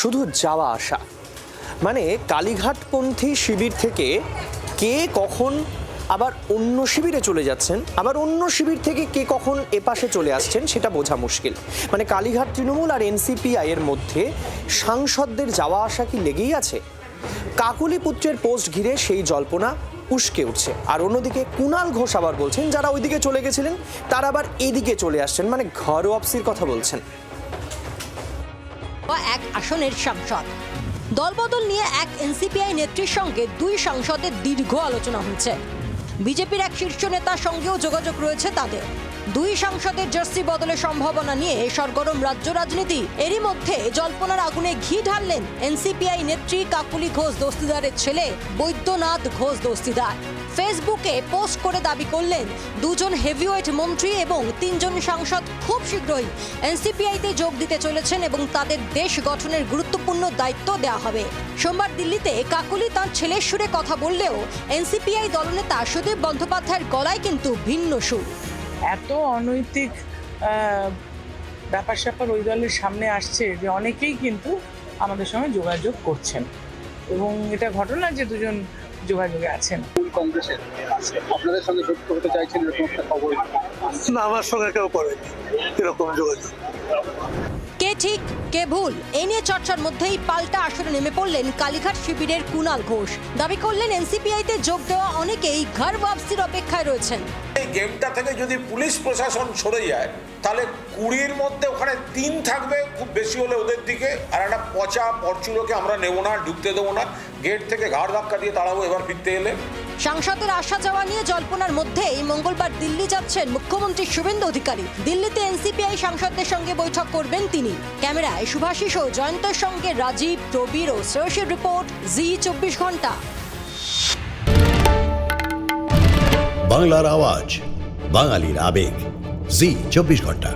শুধু যাওয়া আসা, মানে কালীঘাটপন্থী শিবির থেকে কে কখন আবার অন্য শিবিরে চলে যাচ্ছেন, আবার অন্য শিবির থেকে কে কখন এপাশে চলে আসছেন সেটা বোঝা মুশকিল। মানে কালীঘাট তৃণমূল আর এনসিপিআই এর মধ্যে সাংসদদের যাওয়া আসা কি লেগেই আছে? কাকুলি পুত্রের পোস্ট ঘিরে সেই জল্পনা উস্কে উঠছে। আর অন্যদিকে কুণাল ঘোষ আবার বলছেন যারা ওইদিকে চলে গেছিলেন তারা আবার এদিকে চলে আসছেন, মানে ঘর ওয়াপসির কথা বলছেন। এক আসনের সাংসদ দলবদল নিয়ে এক এনসিপিআই নেত্রীর সঙ্গে দুই সাংসদের দীর্ঘ আলোচনা হয়েছে। বিজেপির এক শীর্ষ নেতার সঙ্গেও যোগাযোগ রয়েছে তাদের। দুই সাংসদের জার্সি বদলের সম্ভাবনা নিয়ে সরগরম রাজ্য রাজনীতি। এরই মধ্যে জল্পনার আগুনে ঘি ঢাললেন এনসিপিআই নেত্রী কাকুলি ঘোষ দস্তিদারের ছেলে বৈদ্যনাথ ঘোষ দস্তিদার। ফেসবুকে পোস্ট করে দাবি করলেন দুজন হেভিওয়েট মন্ত্রী এবং তিনজন সাংসদ খুব শীঘ্রই এনসিপিআইতে যোগ দিতে চলেছেন এবং তাদের দেশ গঠনের গুরুত্বপূর্ণ দায়িত্ব দেওয়া হবে। সোমবার দিল্লিতে কাকুলি তাঁর ছেলের সুরে কথা বললেও এনসিপিআই দলনেতা সুদীপ বন্দ্যোপাধ্যায়ের গলায় কিন্তু ভিন্ন সুর। এত অনৈতিক ব্যাপার স্যাপার ওই দলের সামনে আসছে যে অনেকেই কিন্তু আমাদের সঙ্গে যোগাযোগ করছেন এবং এটা ঘটনা যে দুজন যোগাযোগে আছেন। কংগ্রেসের আপনাদের সঙ্গে যুক্ত হতে চাইছেন এরকম একটা খবর না, আমার সঙ্গে কেউ করেনি এরকম যোগাযোগ। কে ঠিক কে ভুল এই নিয়ে চর্চার মধ্যেই পাল্টা আসরে নেমে পড়লেন কালীঘাট শিবিরের কুণাল ঘোষ। দাবি করলেন এনসিপিআইতে যোগ দেওয়া অনেকেই ঘর ওয়াপসির অপেক্ষায় রয়েছেন। এই গেমটা থেকে যদি পুলিশ প্রশাসন সরে যায় তাহলে 20-র মধ্যে ওখানে 3 থাকবে খুব বেশি হলে ওদের দিকে, আর একটা পচা পরচুলোকে আমরা নেব না, ঢুকতে দেবো না, গেট থেকে ঘাড় ধাক্কা দিয়ে তাড়াবো এবার ফিরতে এলে। সাংসদের আসা যাওয়া নিয়ে জল্পনার মধ্যেই মঙ্গলবার দিল্লি যাচ্ছেন মুখ্যমন্ত্রী শুভেন্দু অধিকারী। দিল্লিতে এনসিপিআই সাংসদদের সঙ্গে বৈঠক করবেন তিনি। ক্যামেরায় শুভাশিস ও জয়ন্তের সঙ্গে রাজীব, প্রবীর ও শ্রেয়সীর রিপোর্ট, জি 24 ঘন্টা। বাংলার আওয়াজ, বাঙালির আবেগ, জি 24 ঘন্টা।